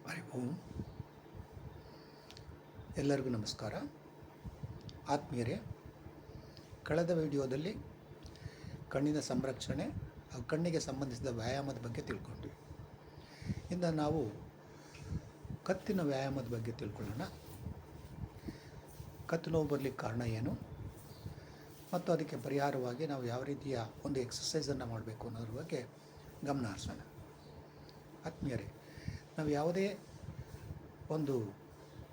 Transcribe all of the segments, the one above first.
ಹರಿ ಓಂ. ಎಲ್ಲರಿಗೂ ನಮಸ್ಕಾರ. ಆತ್ಮೀಯರೇ, ಕಳೆದ ವಿಡಿಯೋದಲ್ಲಿ ಕಣ್ಣಿನ ಸಂರಕ್ಷಣೆ ಹಾಗೂ ಕಣ್ಣಿಗೆ ಸಂಬಂಧಿಸಿದ ವ್ಯಾಯಾಮದ ಬಗ್ಗೆ ತಿಳ್ಕೊಂಡ್ವಿ. ಇಂದು ನಾವು ಕತ್ತಿನ ವ್ಯಾಯಾಮದ ಬಗ್ಗೆ ತಿಳ್ಕೊಳ್ಳೋಣ. ಕತ್ತು ನೋವು ಬರಲಿಕ್ಕೆ ಕಾರಣ ಏನು ಮತ್ತು ಅದಕ್ಕೆ ಪರಿಹಾರವಾಗಿ ನಾವು ಯಾವ ರೀತಿಯ ಒಂದು ಎಕ್ಸಸೈಸನ್ನು ಮಾಡಬೇಕು ಅನ್ನೋದ್ರ ಬಗ್ಗೆ ಗಮನ ಹರಿಸೋಣ. ಆತ್ಮೀಯರೇ, ನಾವು ಯಾವುದೇ ಒಂದು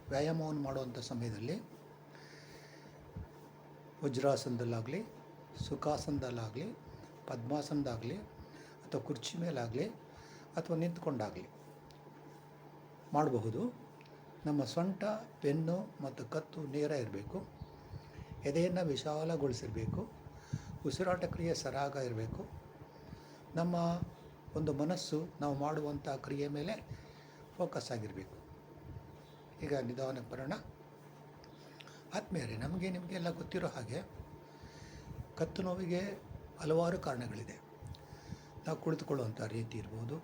ವ್ಯಾಯಾಮವನ್ನು ಮಾಡುವಂಥ ಸಮಯದಲ್ಲಿ ವಜ್ರಾಸನದಲ್ಲಾಗಲಿ, ಸುಖಾಸನದಲ್ಲಾಗಲಿ, ಪದ್ಮಾಸನದಾಗಲಿ ಅಥವಾ ಕುರ್ಚಿ ಮೇಲಾಗಲಿ ಅಥವಾ ನಿಂತ್ಕೊಂಡಾಗಲಿ ಮಾಡಬಹುದು. ನಮ್ಮ ಸೊಂಟ, ಬೆನ್ನು ಮತ್ತು ಕತ್ತು ನೇರ ಇರಬೇಕು. ಎದೆಯನ್ನು ವಿಶಾಲಗೊಳಿಸಿರಬೇಕು. ಉಸಿರಾಟ ಕ್ರಿಯೆ ಸರಾಗ ಇರಬೇಕು. ನಮ್ಮ ಒಂದು ಮನಸ್ಸು ನಾವು ಮಾಡುವಂಥ ಕ್ರಿಯೆ ಮೇಲೆ ಫೋಕಸ್ ಆಗಿರಬೇಕು. ಈಗ ನಿಧಾನಕ್ಕೆ ಬರೋಣ. ಆತ್ಮೀಯರೇ, ನಿಮಗೆಲ್ಲ ಗೊತ್ತಿರೋ ಹಾಗೆ ಕತ್ತು ನೋವಿಗೆ ಹಲವಾರು ಕಾರಣಗಳಿದೆ. ನಾವು ಕುಳಿತುಕೊಳ್ಳುವಂಥ ರೀತಿ ಇರ್ಬೋದು,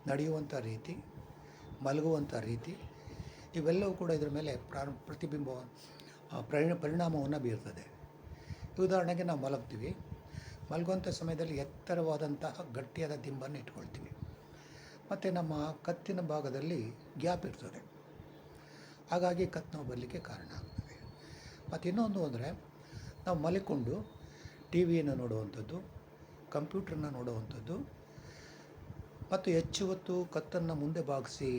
ನಡೆಯುವಂಥ ರೀತಿ, ಮಲಗುವಂಥ ರೀತಿ, ಇವೆಲ್ಲವೂ ಕೂಡ ಇದರ ಮೇಲೆ ಪರಿಣಾಮವನ್ನು ಬೀರ್ತದೆ. ಉದಾಹರಣೆಗೆ ನಾವು ಮಲಗ್ತೀವಿ. ಮಲಗುವಂಥ ಸಮಯದಲ್ಲಿ ಎತ್ತರವಾದಂತಹ ಗಟ್ಟಿಯಾದ ದಿಂಬನ್ನು ಇಟ್ಕೊಳ್ತೀವಿ ಮತ್ತು ನಮ್ಮ ಕತ್ತಿನ ಭಾಗದಲ್ಲಿ ಗ್ಯಾಪ್ ಇರ್ತದೆ. ಹಾಗಾಗಿ ಕತ್ತು ನೋವು ಬರಲಿಕ್ಕೆ ಕಾರಣ ಆಗ್ತದೆ. ಮತ್ತು ಇನ್ನೊಂದು ಅಂದರೆ, ನಾವು ಮಲಿಕೊಂಡು ಟಿ ವಿಯನ್ನು ನೋಡುವಂಥದ್ದು, ಕಂಪ್ಯೂಟ್ರನ್ನ ನೋಡುವಂಥದ್ದು ಮತ್ತು ಹೆಚ್ಚು ಹೊತ್ತು ಕತ್ತನ್ನು ಮುಂದೆ ಬಾಗಿಸಿ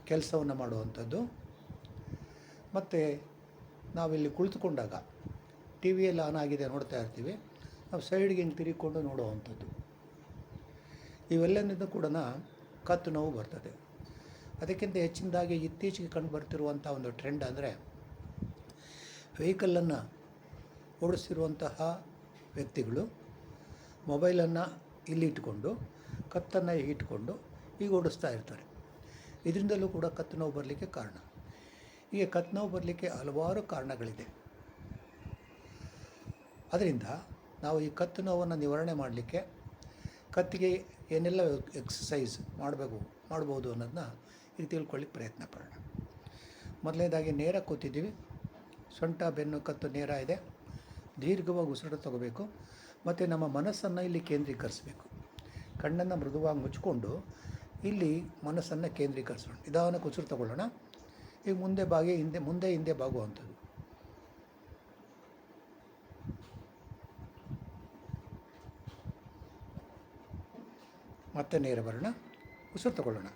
ಕೆಲಸವನ್ನು ಮಾಡುವಂಥದ್ದು ಮತ್ತು ನಾವಿಲ್ಲಿ ಕುಳಿತುಕೊಂಡಾಗ ಟಿ ವಿಯಲ್ಲಿ ಆನ್ ಆಗಿದೆ ನೋಡ್ತಾ ಇರ್ತೀವಿ, ನಾವು ಸೈಡ್ಗೆ ಹಿಂಗೆ ತಿರುಗಿಕೊಂಡು ನೋಡುವಂಥದ್ದು, ಇವೆಲ್ಲನಿಂದ ಕೂಡ ಕತ್ತು ನೋವು ಬರ್ತದೆ. ಅದಕ್ಕಿಂತ ಹೆಚ್ಚಿನದಾಗಿ ಇತ್ತೀಚೆಗೆ ಕಂಡು ಬರ್ತಿರುವಂಥ ಒಂದು ಟ್ರೆಂಡ್ ಅಂದರೆ, ವೆಹಿಕಲನ್ನು ಓಡಿಸ್ತಿರುವಂತಹ ವ್ಯಕ್ತಿಗಳು ಮೊಬೈಲನ್ನು ಇಲ್ಲಿಟ್ಕೊಂಡು ಕತ್ತನ್ನು ಇಟ್ಕೊಂಡು ಈಗ ಓಡಿಸ್ತಾ ಇರ್ತಾರೆ. ಇದರಿಂದಲೂ ಕೂಡ ಕತ್ತು ನೋವು ಬರಲಿಕ್ಕೆ ಕಾರಣ. ಹೀಗೆ ಕತ್ತು ನೋವು ಬರಲಿಕ್ಕೆ ಹಲವಾರು ಕಾರಣಗಳಿದೆ. ಅದರಿಂದ ನಾವು ಈ ಕತ್ತು ನೋವನ್ನು ನಿವಾರಣೆ ಮಾಡಲಿಕ್ಕೆ ಕತ್ತಿಗೆ ಏನೆಲ್ಲ ಎಕ್ಸಸೈಸ್ ಮಾಡ್ಬೋದು ಅನ್ನೋದನ್ನ ಈಗ ತಿಳ್ಕೊಳ್ಳಿಕ್ಕೆ ಪ್ರಯತ್ನ ಪಡೋಣ. ಮೊದಲನೇದಾಗಿ ನೇರ ಕೂತಿದ್ದೀವಿ. ಸೊಂಟ, ಬೆನ್ನು, ಕತ್ತು ನೇರ ಇದೆ. ದೀರ್ಘವಾಗಿ ಉಸಿರಾಟ ತಗೋಬೇಕು ಮತ್ತು ನಮ್ಮ ಮನಸ್ಸನ್ನು ಇಲ್ಲಿ ಕೇಂದ್ರೀಕರಿಸಬೇಕು. ಕಣ್ಣನ್ನು ಮೃದುವಾಗಿ ಮುಚ್ಚಿಕೊಂಡು ಇಲ್ಲಿ ಮನಸ್ಸನ್ನು ಕೇಂದ್ರೀಕರಿಸೋಣ. ನಿಧಾನಕ್ಕೆ ಉಸಿರು ತಗೊಳ್ಳೋಣ. ಈಗ ಮುಂದೆ ಹಿಂದೆ ಬಾಗುವಂಥದ್ದು. ಮತ್ತೆ ನೇರ ಬರೋಣ. ಉಸಿರು ತಗೊಳ್ಳೋಣ.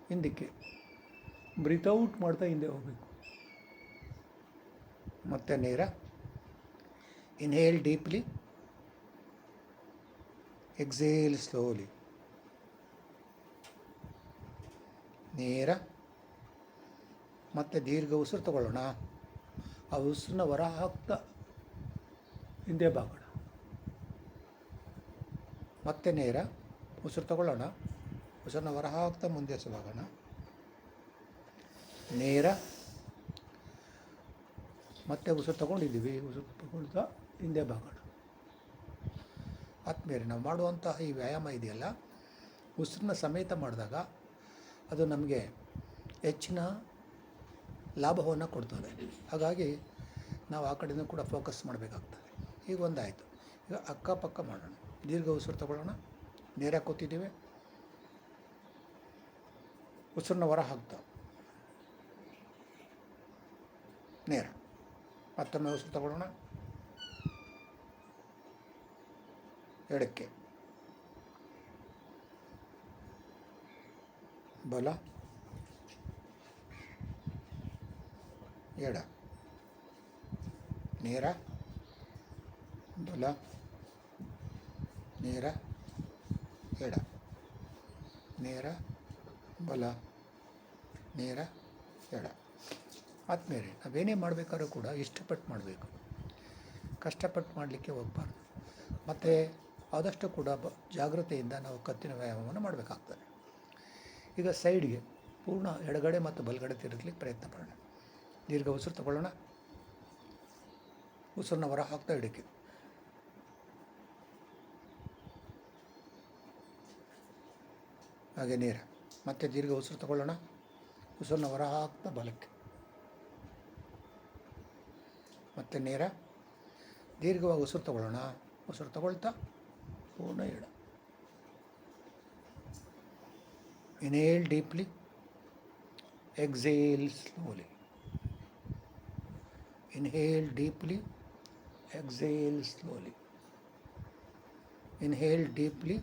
ಹಿಂದಕ್ಕೆ ಬ್ರೀತ್ ಔಟ್ ಮಾಡ್ತಾ ಹಿಂದೆ ಹೋಗಬೇಕು. ಮತ್ತೆ ನೇರ. Inhale deeply, exhale slowly. ನೇರ. ಮತ್ತೆ ದೀರ್ಘ ಉಸಿರು ತಗೊಳ್ಳೋಣ. ಆ ಉಸಿರನ್ನ ಹೊರ ಹಾಕ್ತಾ ಹಿಂದೆ ಬಾಗೋಣ. ಮತ್ತೆ ನೇರ. ಉಸಿರು ತಗೊಳ್ಳೋಣ. ಉಸಿರನ್ನ ಹೊರ ಹಾಕ್ತಾ ಮುಂದೆ ಸಾಗೋಣ. ನೇರ. ಮತ್ತೆ ಉಸಿರು ತಗೊಂಡಿದ್ದೀವಿ. ಉಸಿರು ತಗೊಳ್ತಾ ಹಿಂದೆ ಬಾಗೋಣ. ಆತ್ಮೀಯರೇ, ನಾವು ಮಾಡುವಂತಹ ಈ ವ್ಯಾಯಾಮ ಇದೆಯಲ್ಲ, ಉಸಿರನ್ನ ಸಮೇತ ಮಾಡಿದಾಗ ಅದು ನಮಗೆ ಹೆಚ್ಚಿನ ಲಾಭವನ್ನು ಕೊಡ್ತದೆ. ಹಾಗಾಗಿ ನಾವು ಆ ಕಡೆಯೂ ಕೂಡ ಫೋಕಸ್ ಮಾಡಬೇಕಾಗ್ತದೆ. ಈಗ ಒಂದಾಯಿತು. ಈಗ ಅಕ್ಕಪಕ್ಕ ಮಾಡೋಣ. ದೀರ್ಘ ಉಸಿರು ತಗೊಳ್ಳೋಣ. ನೇರ ಕೂತಿದ್ದೀವಿ. ಉಸಿರನ್ನ ಹೊರ ಹಾಕ್ತಾ ನೇರ. ಮತ್ತೊಮ್ಮೆ ಉಸಿರು ತಗೊಳ್ಳೋಣ. ಎಡಕ್ಕೆ ಬಲ, ಎಡ, ನೇರ, ಬಲ, ನೇರ, ಎಡ, ನೇರ, ಬಲ, ನೇರ, ಎಡ. ಆದ್ಮೇಲೆ ನಾವೇನೇ ಮಾಡಬೇಕಾದ್ರೂ ಕೂಡ ಇಷ್ಟಪಟ್ಟು ಮಾಡಬೇಕು. ಕಷ್ಟಪಟ್ಟು ಮಾಡಲಿಕ್ಕೆ ಹೋಗಬಾರ್ದು. ಮತ್ತು ಆದಷ್ಟು ಕೂಡ ಜಾಗ್ರತೆಯಿಂದ ನಾವು ಕತ್ತಿನ ವ್ಯಾಯಾಮವನ್ನು ಮಾಡಬೇಕಾಗ್ತದೆ. ಈಗ ಸೈಡ್ಗೆ ಪೂರ್ಣ ಎಡಗಡೆ ಮತ್ತು ಬಲಗಡೆ ತಿರುಗಲಿಕ್ಕೆ ಪ್ರಯತ್ನ ಪಡೋಣ. ದೀರ್ಘ ಉಸಿರು ತಗೊಳ್ಳೋಣ. ಉಸಿರನ್ನ ಹೊರ ಹಾಕ್ತಾ ಎಡಕ್ಕೆ. ಹಾಗೆ ನೇರ. ಮತ್ತೆ ದೀರ್ಘ ಉಸಿರು ತಗೊಳ್ಳೋಣ. ಉಸಿರನ್ನ ಹೊರ ಹಾಕ್ತಾ ಬಲಕ್ಕೆ, ಮತ್ತೆ ನೇರ ದೀರ್ಘವಾಗಿ ಉಸಿರು ತಗೊಳ್ಳೋಣ. ಉಸಿರು ತಗೊಳ್ತಾ ಪೂರ್ಣ ಎಡ. Inhale deeply, exhale slowly. Inhale deeply, exhale slowly. Inhale deeply,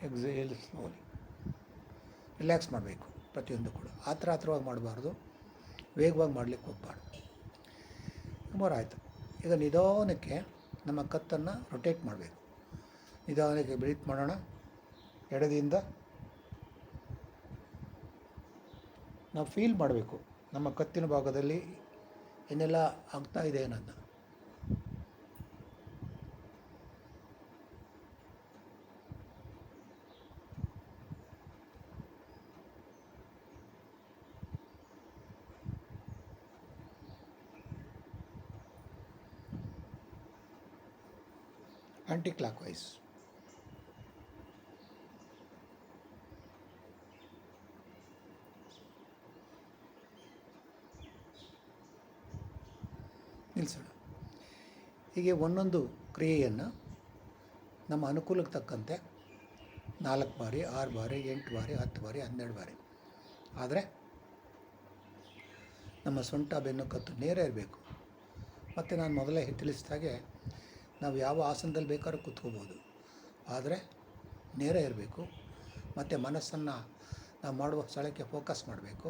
exhale slowly. Relax ಮಾಡಬೇಕು ಪ್ರತಿಯೊಂದು ಕೂಡ. ಆತ್ರವಾಗಿ ಮಾಡಬಾರ್ದು, ವೇಗವಾಗಿ ಮಾಡಲಿಕ್ಕೆ ಹೋಗಬಾರ್ದು. ಆಯಿತು. ಈಗ ನಿಧಾನಕ್ಕೆ ನಮ್ಮ ಕತ್ತನ್ನು ರೊಟೇಟ್ ಮಾಡಬೇಕು. ನಿಧಾನಕ್ಕೆ ಬ್ರೀತ್ ಮಾಡೋಣ. ಎಡದಿಂದ ನಾವು ಫೀಲ್ ಮಾಡಬೇಕು ನಮ್ಮ ಕತ್ತಿನ ಭಾಗದಲ್ಲಿ ಏನೆಲ್ಲ ಆಗ್ತಾ ಇದೆ ಅನ್ನೋದನ್ನ. Anticlockwise. ನಿಲ್ಲಿಸೋಣ. ಹೀಗೆ ಒಂದೊಂದು ಕ್ರಿಯೆಯನ್ನು ನಮ್ಮ ಅನುಕೂಲಕ್ಕೆ ತಕ್ಕಂತೆ 4 ಬಾರಿ, 6 ಬಾರಿ, 8 ಬಾರಿ, 10 ಬಾರಿ, 12 ಬಾರಿ. ಆದರೆ ನಮ್ಮ ಸೊಂಟ, ಬೆನ್ನು, ಕತ್ತು ನೇರ ಇರಬೇಕು. ಮತ್ತು ನಾನು ಮೊದಲೇ ತಿಳಿಸಿದಾಗೆ ನಾವು ಯಾವ ಆಸನದಲ್ಲಿ ಬೇಕಾದ್ರೂ ಕೂತ್ಕೋಬೋದು, ಆದರೆ ನೇರ ಇರಬೇಕು. ಮತ್ತು ಮನಸ್ಸನ್ನು ನಾವು ಮಾಡುವ ಸ್ಥಳಕ್ಕೆ ಫೋಕಸ್ ಮಾಡಬೇಕು.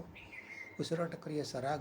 ಉಸಿರಾಟ ಕ್ರಿಯೆ ಸರಾಗ